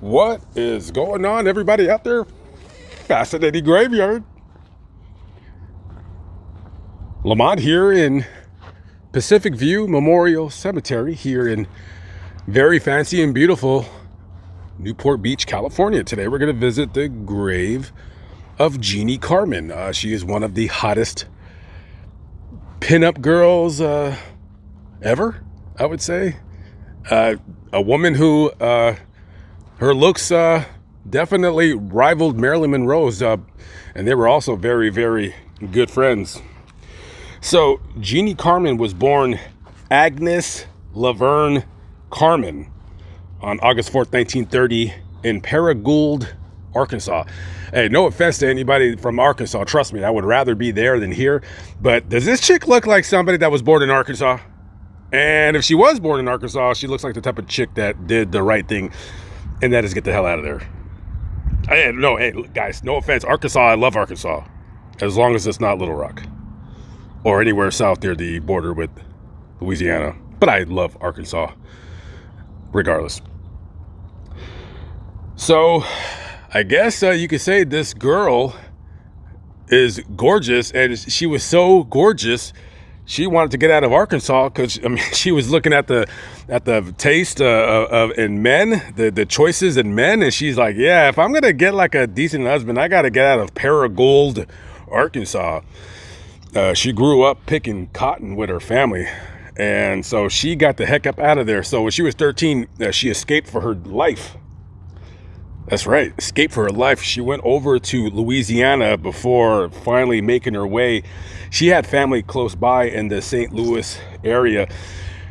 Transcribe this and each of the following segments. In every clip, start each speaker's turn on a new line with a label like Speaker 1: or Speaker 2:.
Speaker 1: What is going on, everybody out there? Fascinating graveyard. Lamont here in Pacific View Memorial Cemetery here in very fancy and beautiful Newport Beach, California. Today we're going to visit the grave of Jeanne Carmen. She is one of the hottest pinup girls ever, I would say. A woman who her looks definitely rivaled Marilyn Monroe's, and they were also very, very good friends. So Jeanne Carmen was born Agnes Laverne Carmen on August 4th, 1930 in Paragould, Arkansas. Hey, no offense to anybody from Arkansas. Trust me, I would rather be there than here. But does this chick look like somebody that was born in Arkansas? And if she was born in Arkansas, she looks like the type of chick that did the right thing, and that is get the hell out of there. Hey, guys, no offense. Arkansas, I love Arkansas. As long as it's not Little Rock or anywhere south near the border with Louisiana. But I love Arkansas regardless. So I guess you could say this girl is gorgeous, and she was so gorgeous she wanted to get out of Arkansas because she was looking at the taste in men, the choices in men, and she's like, yeah, if I'm gonna get like a decent husband, I gotta get out of Paragould, Arkansas. She grew up picking cotton with her family, and so she got the heck up out of there. So when she was 13, she escaped for her life. That's right, escaped for her life. She went over to Louisiana before finally making her way. She had family close by in the St. Louis area,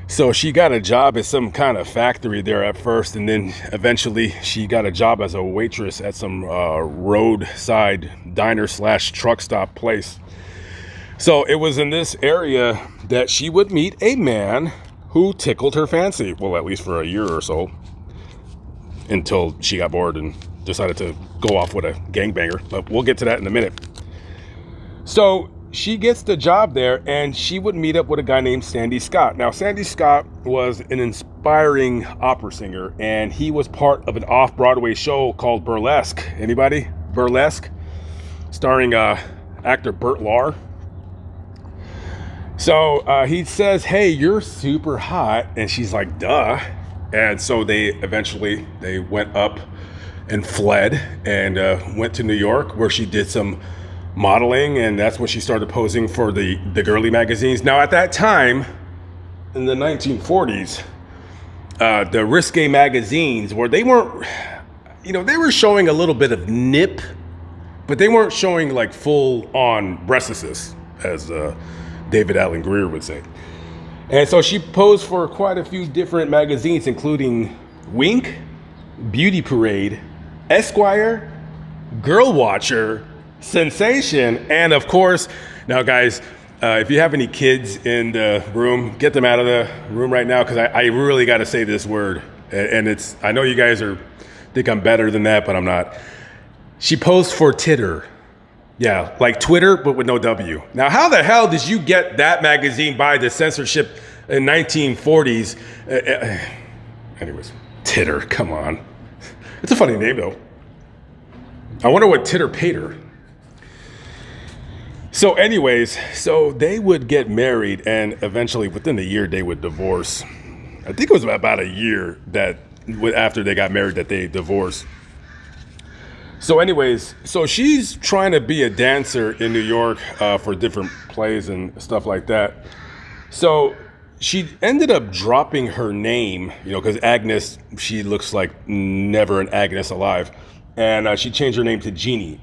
Speaker 1: so she got a job at some kind of factory there at first, and then eventually she got a job as a waitress at some roadside diner slash truck stop place. So it was in this area that she would meet a man who tickled her fancy, well, at least for a year or so, until she got bored and decided to go off with a gangbanger. But we'll get to that in a minute. So she gets the job there, and she would meet up with a guy named Sandy Scott. Now, Sandy Scott was an inspiring opera singer, and he was part of an off-Broadway show called Burlesque. Anybody? Burlesque? Starring actor Burt Lahr. So he says, hey, you're super hot. And she's like, duh. And so they went up and fled and went to New York, where she did some modeling, and that's when she started posing for the girly magazines. Now, at that time, in the 1940s, the risque magazines, where they weren't, they were showing a little bit of nip, but they weren't showing like full-on breastises, as David Allen Greer would say. And so she posed for quite a few different magazines, including Wink, Beauty Parade, Esquire, Girl Watcher, Sensation, and of course, now guys, if you have any kids in the room, get them out of the room right now, because I really got to say this word. And I know you guys think I'm better than that, but I'm not. She posed for Titter. Yeah, like Twitter, but with no W. Now, how the hell did you get that magazine by the censorship in 1940s? Anyways, Titter, come on. It's a funny name, though. I wonder what Titter paid her. So anyways, so they would get married, and eventually, within a year, they would divorce. I think it was about a year after they got married that they divorced. So anyways, so she's trying to be a dancer in New York for different plays and stuff like that. So she ended up dropping her name, because Agnes, she looks like never an Agnes alive. And she changed her name to Jeanne.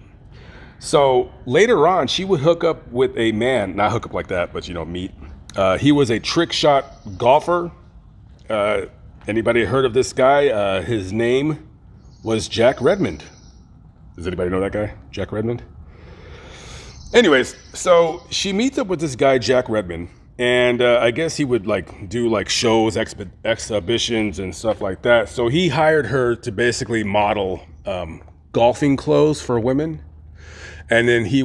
Speaker 1: So later on, she would hook up with a man, not hook up like that, but, meet. He was a trick shot golfer. Anybody heard of this guy? His name was Jack Redmond. Does anybody know that guy, Jack Redmond? Anyways, so she meets up with this guy, Jack Redmond, and I guess he would do shows, exhibitions, and stuff like that. So he hired her to basically model golfing clothes for women, and then she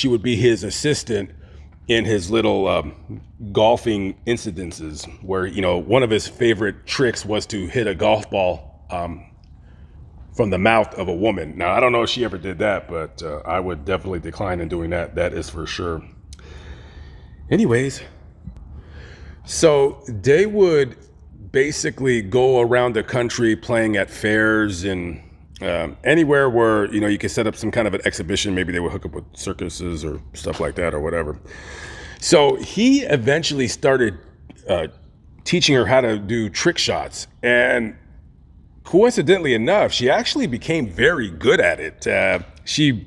Speaker 1: would be his assistant in his little golfing incidences, where one of his favorite tricks was to hit a golf ball from the mouth of a woman. Now, I don't know if she ever did that, but I would definitely decline in doing that. That is for sure. Anyways, so they would basically go around the country playing at fairs and anywhere where, you know, you could set up some kind of an exhibition. Maybe they would hook up with circuses or stuff like that or whatever. So he eventually started teaching her how to do trick shots. And coincidentally enough, she actually became very good at it. She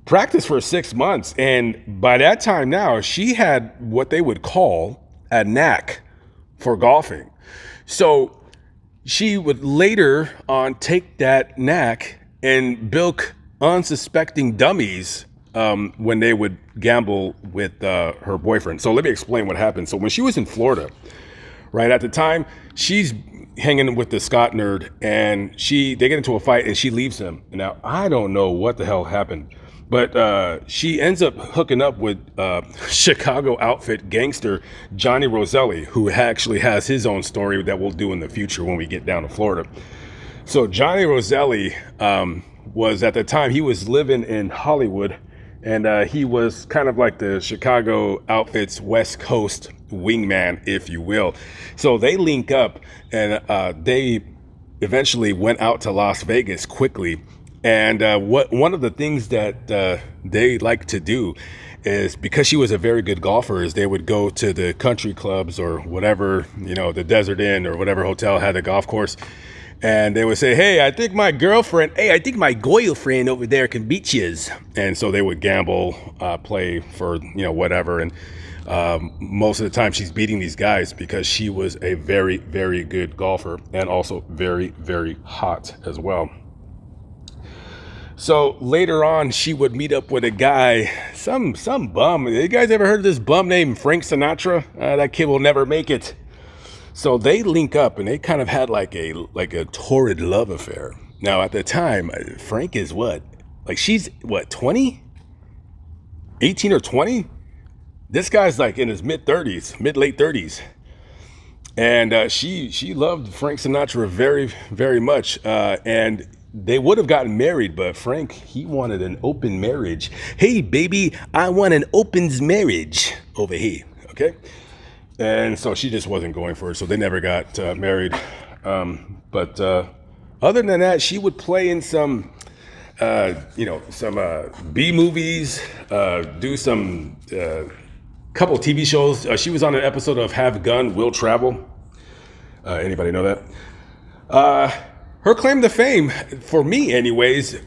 Speaker 1: practiced for 6 months. And by that time now, she had what they would call a knack for golfing. So she would later on take that knack and bilk unsuspecting dummies when they would gamble with her boyfriend. So let me explain what happened. So when she was in Florida, right at the time, she's hanging with the Scott nerd, and they get into a fight, and she leaves him. Now, I don't know what the hell happened, but she ends up hooking up with Chicago outfit gangster Johnny Roselli, who actually has his own story that we'll do in the future when we get down to Florida. So Johnny Roselli was, at the time, he was living in Hollywood, and he was kind of like the Chicago outfit's West Coast wingman, if you will. So they link up, and they eventually went out to Las Vegas quickly. And one of the things that they like to do is, because she was a very good golfer, is they would go to the country clubs or whatever, you know, the Desert Inn or whatever hotel had a golf course. And they would say, hey, I think my girlfriend over there can beat yous. And so they would gamble, play for, you know, whatever. And most of the time she's beating these guys because she was a very, very good golfer and also very, very hot as well. So later on, she would meet up with a guy, some bum. You guys ever heard of this bum named Frank Sinatra? That kid will never make it. So they link up, and they kind of had like a torrid love affair. Now, at the time, Frank is what? Like, she's what, 20? 18 or 20? This guy's like in his late 30s. And she loved Frank Sinatra very, very much. And they would have gotten married, but Frank, he wanted an open marriage. Hey, baby, I want an opens marriage over here, okay? And so she just wasn't going for it, so they never got married. But other than that, she would play in some B movies, do some couple TV shows. She was on an episode of Have Gun, Will Travel. Anybody know that? Her claim to fame, for me anyways,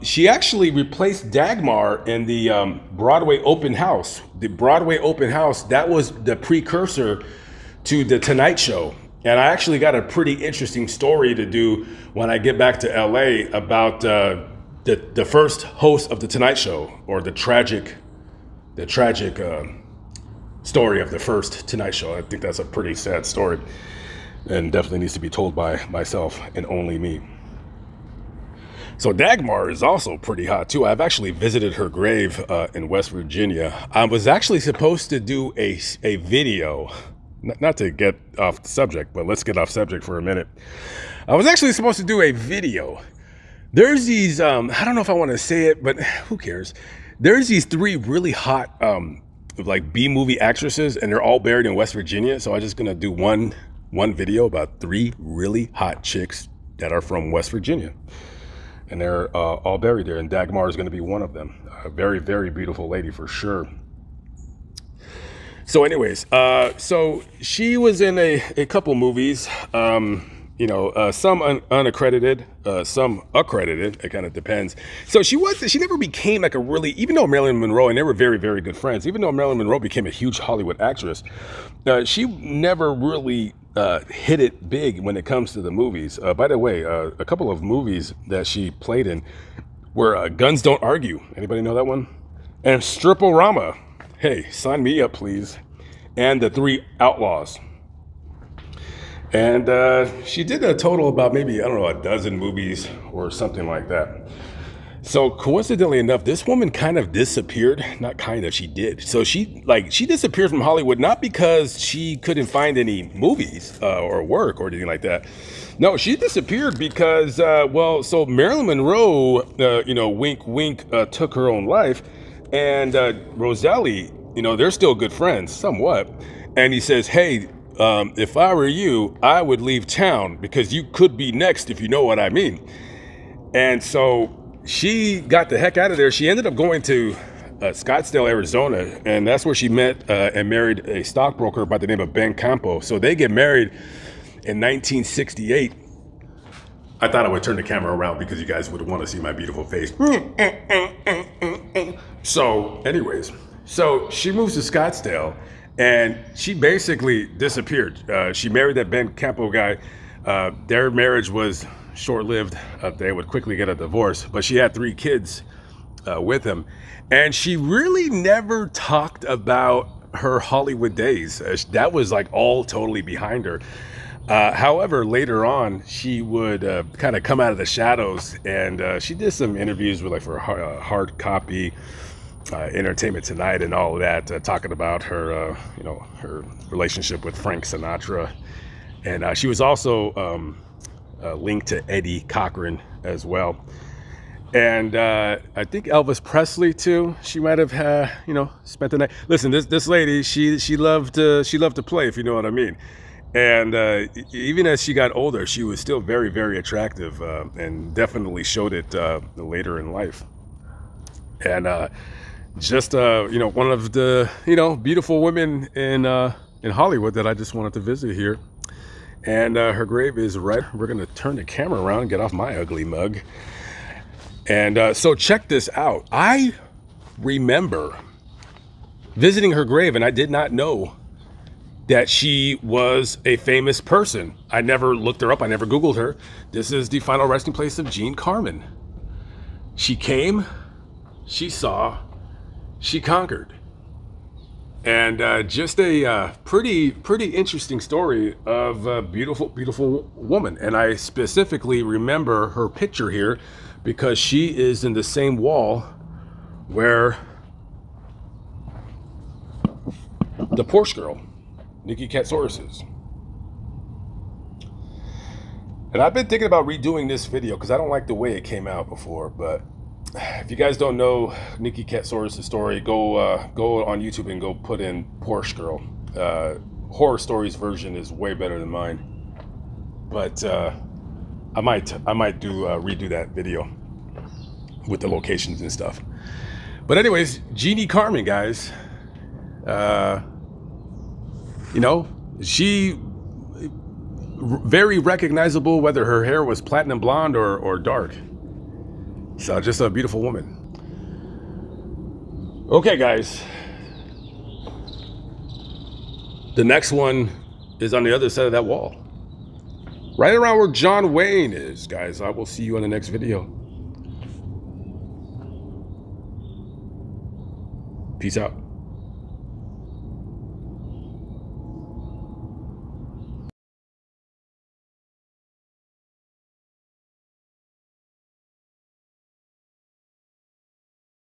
Speaker 1: she actually replaced Dagmar in the Broadway Open House. The Broadway Open House, that was the precursor to The Tonight Show. And I actually got a pretty interesting story to do when I get back to LA about the first host of The Tonight Show, or the tragic story of the first Tonight Show. I think that's a pretty sad story, and definitely needs to be told by myself and only me. So Dagmar is also pretty hot too. I've actually visited her grave in West Virginia. I was actually supposed to do a video, not to get off the subject, but let's get off subject for a minute. I was actually supposed to do a video. There's these, I don't know if I want to say it, but who cares? There's these 3 really hot like B-movie actresses, and they're all buried in West Virginia. So I'm just gonna do one video about 3 really hot chicks that are from West Virginia, and they're all buried there, and Dagmar is going to be one of them. A very, very beautiful lady for sure. So anyways, so she was in a couple movies, some unaccredited, some accredited. It kind of depends. So she never became like a really, even though Marilyn Monroe, and they were very, very good friends, even though Marilyn Monroe became a huge Hollywood actress, she never really hit it big when it comes to the movies. By the way, a couple of movies that she played in were Guns Don't Argue. Anybody know that one? And Strip-O-Rama. Hey, sign me up, please. And The Three Outlaws. And she did a total about maybe, I don't know, a dozen movies or something like that. So coincidentally enough, this woman kind of disappeared. Not kind of, she did. So she disappeared from Hollywood, not because she couldn't find any movies or work or anything like that. No, she disappeared because, so Marilyn Monroe, wink, wink, took her own life. And Roselli, they're still good friends, somewhat. And he says, hey, if I were you, I would leave town because you could be next, if you know what I mean. And so she got the heck out of there. She ended up going to Scottsdale, Arizona, and that's where she met and married a stockbroker by the name of Ben Campo. So they get married in 1968. I thought I would turn the camera around because you guys would want to see my beautiful face. So anyways, so she moves to Scottsdale and she basically disappeared. She married that Ben Campo guy. Their marriage was short-lived. They would quickly get a divorce, but she had 3 kids with him, and she really never talked about her Hollywood days. That was like all totally behind her. However, later on, she would kind of come out of the shadows, and she did some interviews with, like, for Hard Copy, Entertainment Tonight, and all of that, talking about her, her relationship with Frank Sinatra, and she was also linked to Eddie Cochran as well, and I think Elvis Presley too. She might have spent the night. Listen, this lady, she loved to play, if you know what I mean. And even as she got older, she was still very, very attractive, and definitely showed it later in life. And just one of the beautiful women in Hollywood that I just wanted to visit here. And her grave is right. We're gonna turn the camera around and get off my ugly mug. And so check this out. I remember visiting her grave, and I did not know that she was a famous person. I never looked her up. I never Googled her. This is the final resting place of Jeanne Carmen. She came, she saw, she conquered. And just a pretty interesting story of a beautiful, beautiful woman. And I specifically remember her picture here because she is in the same wall where the Porsche girl, Nikki Katsouris, is. And I've been thinking about redoing this video because I don't like the way it came out before. But if you guys don't know Nikki Katsouris' story, go on YouTube and go put in Porsche Girl. Horror Stories version is way better than mine. But I might redo that video with the locations and stuff. But anyways, Jeanne Carmen, guys. She very recognizable, whether her hair was platinum blonde or dark. So just a beautiful woman. Okay, guys. The next one is on the other side of that wall. Right around where John Wayne is, guys. I will see you in the next video. Peace out.